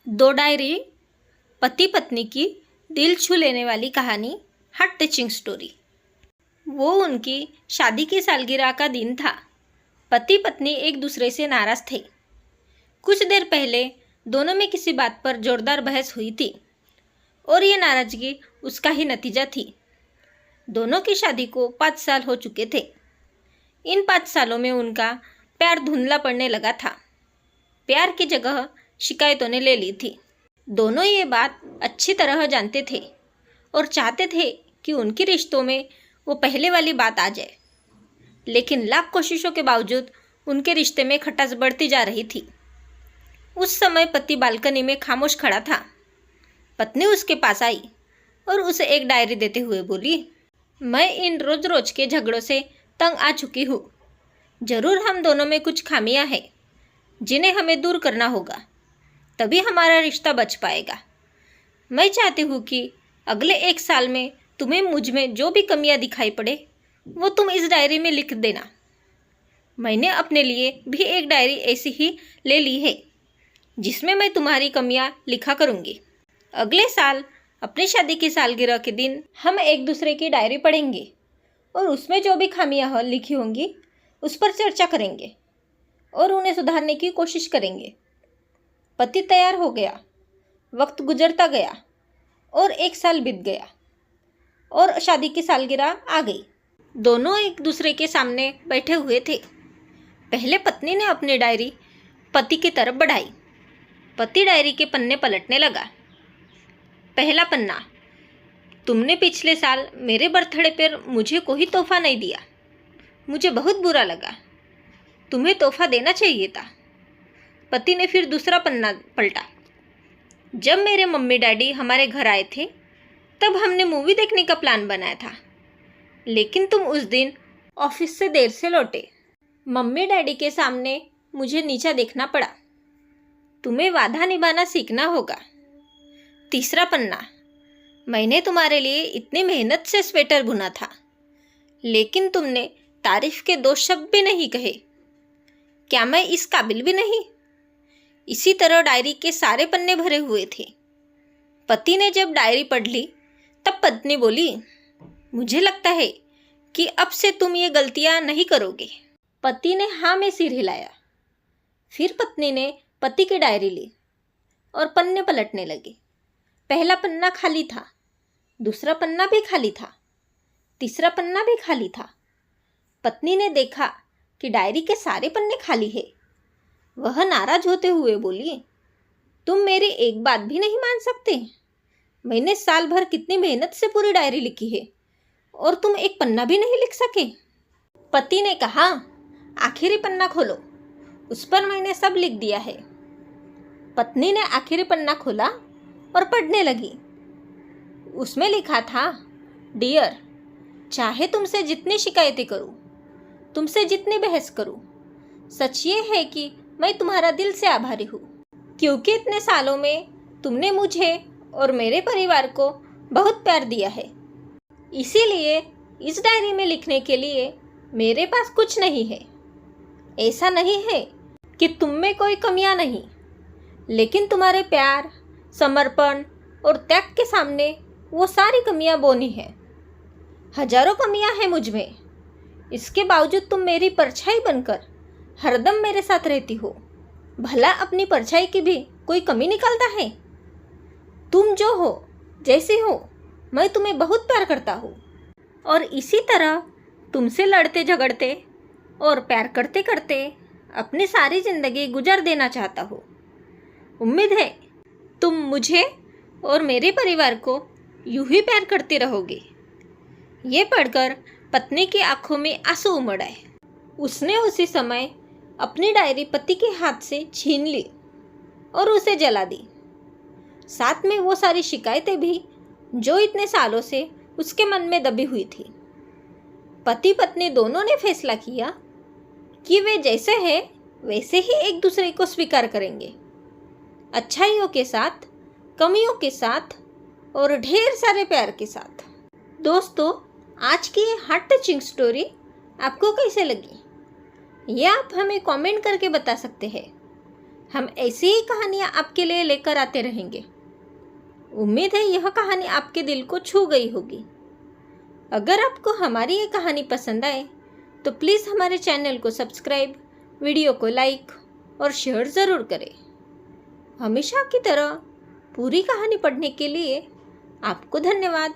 दो डायरी, पति पत्नी की दिल छू लेने वाली कहानी, हार्ट टचिंग स्टोरी। वो उनकी शादी की सालगिरह का दिन था। पति पत्नी एक दूसरे से नाराज थे। कुछ देर पहले दोनों में किसी बात पर जोरदार बहस हुई थी और ये नाराजगी उसका ही नतीजा थी। दोनों की शादी को 5 साल हो चुके थे। इन 5 सालों में उनका प्यार धुंधला पड़ने लगा था। प्यार की जगह शिकायतों ने ले ली थी। दोनों ये बात अच्छी तरह जानते थे और चाहते थे कि उनके रिश्तों में वो पहले वाली बात आ जाए, लेकिन लाख कोशिशों के बावजूद उनके रिश्ते में खटास बढ़ती जा रही थी। उस समय पति बालकनी में खामोश खड़ा था। पत्नी उसके पास आई और उसे एक डायरी देते हुए बोली, मैं इन रोज रोज के झगड़ों से तंग आ चुकी हूँ। जरूर हम दोनों में कुछ खामियां हैं जिन्हें हमें दूर करना होगा, तभी हमारा रिश्ता बच पाएगा। मैं चाहती हूँ कि अगले 1 साल में तुम्हें मुझ में जो भी कमियां दिखाई पड़े वो तुम इस डायरी में लिख देना। मैंने अपने लिए भी एक डायरी ऐसी ही ले ली है जिसमें मैं तुम्हारी कमियां लिखा करूँगी। अगले साल अपनी शादी की सालगिरह के दिन हम एक दूसरे की डायरी पढ़ेंगे और उसमें जो भी खामियां लिखी होंगी उस पर चर्चा करेंगे और उन्हें सुधारने की कोशिश करेंगे। पति तैयार हो गया। वक्त गुजरता गया और 1 साल बीत गया और शादी की सालगिरह आ गई। दोनों एक दूसरे के सामने बैठे हुए थे। पहले पत्नी ने अपनी डायरी पति की तरफ बढ़ाई। पति डायरी के पन्ने पलटने लगा। पहला पन्ना, तुमने पिछले साल मेरे बर्थडे पर मुझे कोई तोहफा नहीं दिया। मुझे बहुत बुरा लगा। तुम्हें तोहफा देना चाहिए था। पति ने फिर दूसरा पन्ना पलटा। जब मेरे मम्मी डैडी हमारे घर आए थे तब हमने मूवी देखने का प्लान बनाया था, लेकिन तुम उस दिन ऑफिस से देर से लौटे। मम्मी डैडी के सामने मुझे नीचा देखना पड़ा। तुम्हें वादा निभाना सीखना होगा। तीसरा पन्ना, मैंने तुम्हारे लिए इतनी मेहनत से स्वेटर बुना था, लेकिन तुमने तारीफ के 2 शब्द भी नहीं कहे। क्या मैं इस काबिल भी नहीं? इसी तरह डायरी के सारे पन्ने भरे हुए थे। पति ने जब डायरी पढ़ ली तब पत्नी बोली, मुझे लगता है कि अब से तुम ये गलतियां नहीं करोगे। पति ने हाँ में सिर हिलाया। फिर पत्नी ने पति की डायरी ली और पन्ने पलटने लगी। पहला पन्ना खाली था, दूसरा पन्ना भी खाली था, तीसरा पन्ना भी खाली था। पत्नी ने देखा कि डायरी के सारे पन्ने खाली है। वह नाराज होते हुए बोली, तुम मेरी एक बात भी नहीं मान सकते? मैंने साल भर कितनी मेहनत से पूरी डायरी लिखी है और तुम एक पन्ना भी नहीं लिख सके। पति ने कहा, आखिरी पन्ना खोलो, उस पर मैंने सब लिख दिया है। पत्नी ने आखिरी पन्ना खोला और पढ़ने लगी। उसमें लिखा था, डियर, चाहे तुमसे जितनी शिकायतें करूं, तुमसे जितनी बहस करूं, सच ये है कि मैं तुम्हारा दिल से आभारी हूँ, क्योंकि इतने सालों में तुमने मुझे और मेरे परिवार को बहुत प्यार दिया है। इसीलिए इस डायरी में लिखने के लिए मेरे पास कुछ नहीं है। ऐसा नहीं है कि तुम में कोई कमियां नहीं, लेकिन तुम्हारे प्यार, समर्पण और त्याग के सामने वो सारी कमियां बोनी है। हजारों कमियां हैं मुझ में, इसके बावजूद तुम मेरी परछाई बनकर हरदम मेरे साथ रहती हो। भला अपनी परछाई की भी कोई कमी निकालता है? तुम जो हो, जैसे हो, मैं तुम्हें बहुत प्यार करता हूँ और इसी तरह तुमसे लड़ते झगड़ते और प्यार करते करते अपनी सारी जिंदगी गुजार देना चाहता हूँ। उम्मीद है तुम मुझे और मेरे परिवार को यूं ही प्यार करते रहोगे। ये पढ़कर पत्नी की आंखों में आंसू उमड़ आए। उसने उसी समय अपनी डायरी पति के हाथ से छीन ली और उसे जला दी, साथ में वो सारी शिकायतें भी जो इतने सालों से उसके मन में दबी हुई थी। पति पत्नी दोनों ने फैसला किया कि वे जैसे हैं वैसे ही एक दूसरे को स्वीकार करेंगे, अच्छाइयों के साथ, कमियों के साथ और ढेर सारे प्यार के साथ। दोस्तों, आज की ये हार्ट टचिंग स्टोरी आपको कैसे लगी, ये आप हमें कमेंट करके बता सकते हैं। हम ऐसी ही कहानियाँ आपके लिए लेकर आते रहेंगे। उम्मीद है यह कहानी आपके दिल को छू गई होगी। अगर आपको हमारी ये कहानी पसंद आए तो प्लीज़ हमारे चैनल को सब्सक्राइब, वीडियो को लाइक और शेयर ज़रूर करें। हमेशा की तरह पूरी कहानी पढ़ने के लिए आपको धन्यवाद।